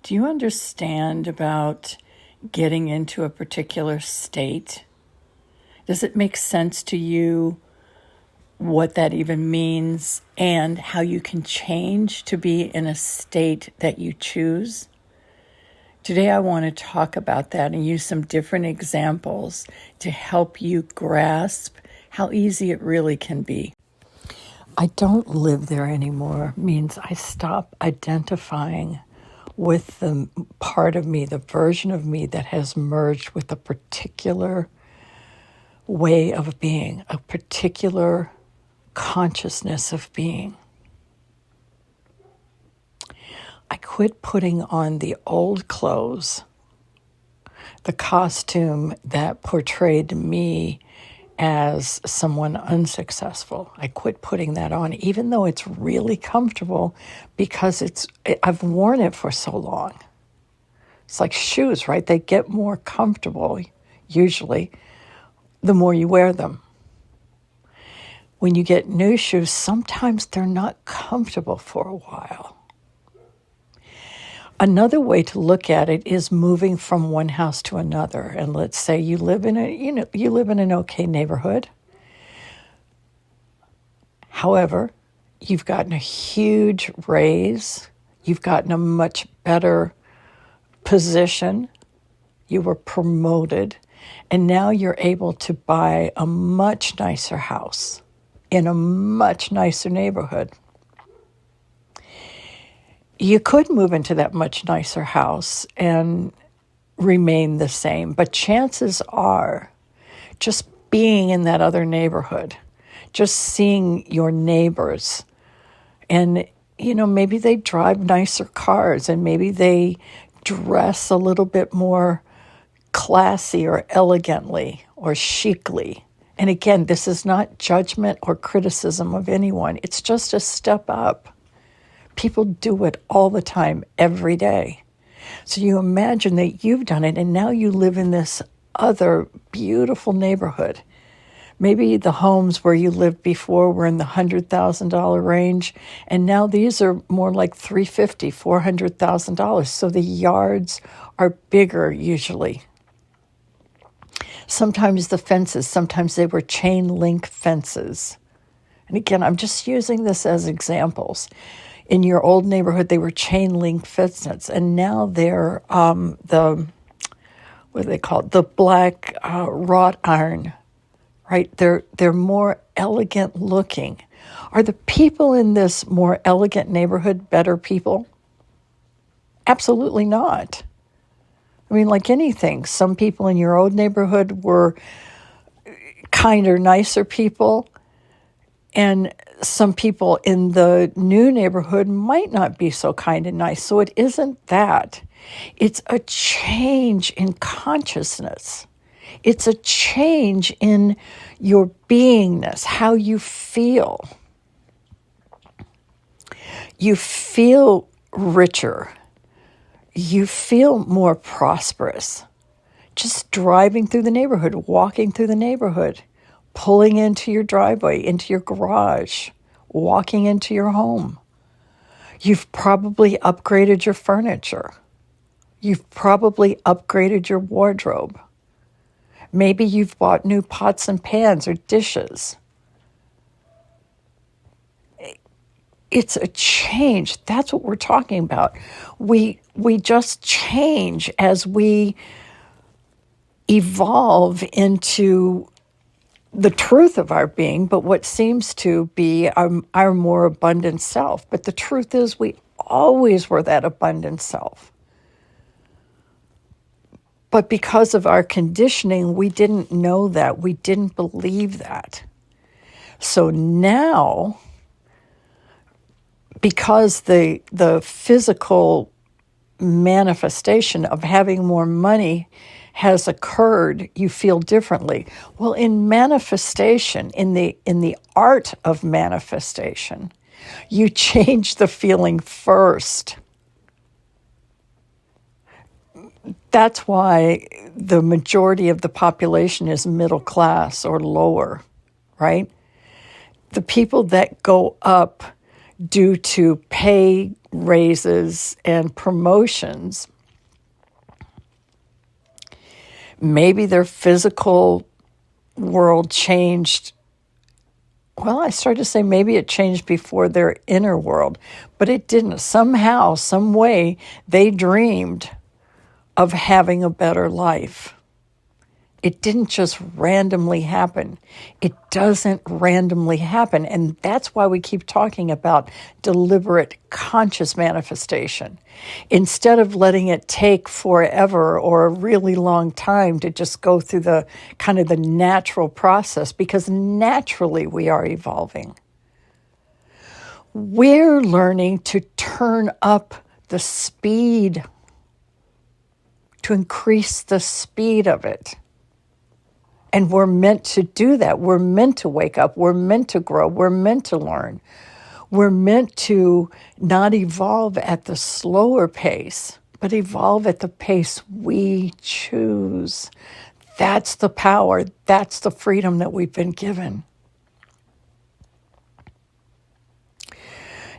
Do you understand about getting into a particular state? Does it make sense to you what that even means and how you can change to be in a state that you choose? Today I want to talk about that and use some different examples to help you grasp how easy it really can be. I don't live there anymore means I stop identifying with the part of me, the version of me that has merged with a particular way of being, a particular consciousness of being. I quit putting on the old clothes, the costume that portrayed me as someone unsuccessful. I quit putting that on, even though it's really comfortable because I've worn it for so long. It's like shoes, right? They get more comfortable, usually, the more you wear them. When you get new shoes, sometimes they're not comfortable for a while. Another way to look at it is moving from one house to another. And let's say you live in an okay neighborhood. However, you've gotten a huge raise. You've gotten a much better position. You were promoted. And now you're able to buy a much nicer house in a much nicer neighborhood. You could move into that much nicer house and remain the same, but chances are just being in that other neighborhood, just seeing your neighbors, and maybe they drive nicer cars and maybe they dress a little bit more classy or elegantly or chicly. And again, this is not judgment or criticism of anyone. It's just a step up. People do it all the time, every day. So you imagine that you've done it and now you live in this other beautiful neighborhood. Maybe the homes where you lived before were in the $100,000 range, and now these are more like $350,000, $400,000. So the yards are bigger usually. Sometimes the fences, sometimes they were chain link fences. And again, I'm just using this as examples. In your old neighborhood, they were chain link fences, and now they're what do they call it? The black wrought iron, right? They're more elegant looking. Are the people in this more elegant neighborhood better people? Absolutely not. I mean, like anything, some people in your old neighborhood were kinder, nicer people, and some people in the new neighborhood might not be so kind and nice. So it isn't that. It's a change in consciousness. It's a change in your beingness, how you feel. You feel richer. You feel more prosperous. Just driving through the neighborhood, walking through the neighborhood, pulling into your driveway, into your garage, walking into your home. You've probably upgraded your furniture. You've probably upgraded your wardrobe. Maybe you've bought new pots and pans or dishes. It's a change. That's what we're talking about. We just change as we evolve into the truth of our being, but what seems to be our more abundant self. But the truth is we always were that abundant self. But because of our conditioning, we didn't know that. We didn't believe that. So now, because the physical manifestation of having more money has occurred, you feel differently. Well, in manifestation, in the art of manifestation, you change the feeling first. That's why the majority of the population is middle class or lower, right? The people that go up due to pay raises and promotions. Maybe their physical world changed. Well, I started to say maybe it changed before their inner world, but it didn't. Somehow, some way, they dreamed of having a better life. It didn't just randomly happen. It doesn't randomly happen. And that's why we keep talking about deliberate, conscious manifestation. Instead of letting it take forever or a really long time to just go through the kind of the natural process, because naturally we are evolving. We're learning to turn up the speed, to increase the speed of it. And we're meant to do that. We're meant to wake up. We're meant to grow. We're meant to learn. We're meant to not evolve at the slower pace, but evolve at the pace we choose. That's the power. That's the freedom that we've been given.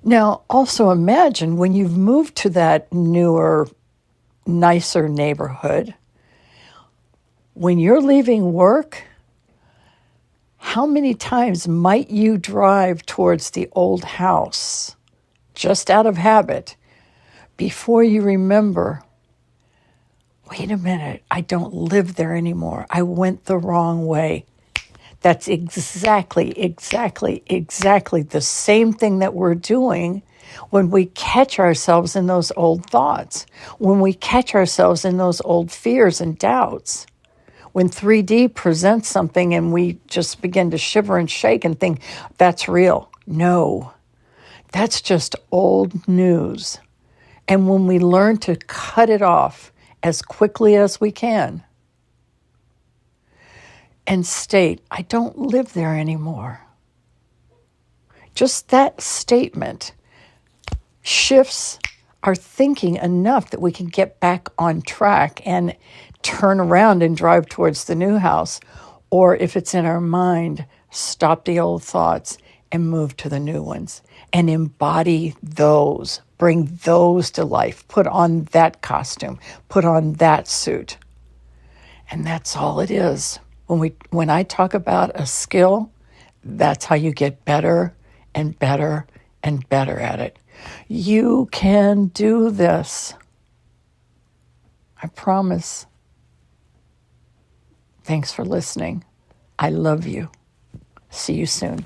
Now, also imagine when you've moved to that newer, nicer neighborhood, when you're leaving work, how many times might you drive towards the old house, just out of habit, before you remember, wait a minute, I don't live there anymore. I went the wrong way. That's exactly the same thing that we're doing when we catch ourselves in those old thoughts, when we catch ourselves in those old fears and doubts. When 3D presents something and we just begin to shiver and shake and think, that's real. No, that's just old news. And when we learn to cut it off as quickly as we can and state, I don't live there anymore. Just that statement shifts our thinking enough that we can get back on track and turn around and drive towards the new house. Or if it's in our mind, stop the old thoughts and move to the new ones and embody those, bring those to life, put on that costume, put on that suit. And that's all it is. When I talk about a skill, that's how you get better and better and better at it. You can do this. I promise. Thanks for listening. I love you. See you soon.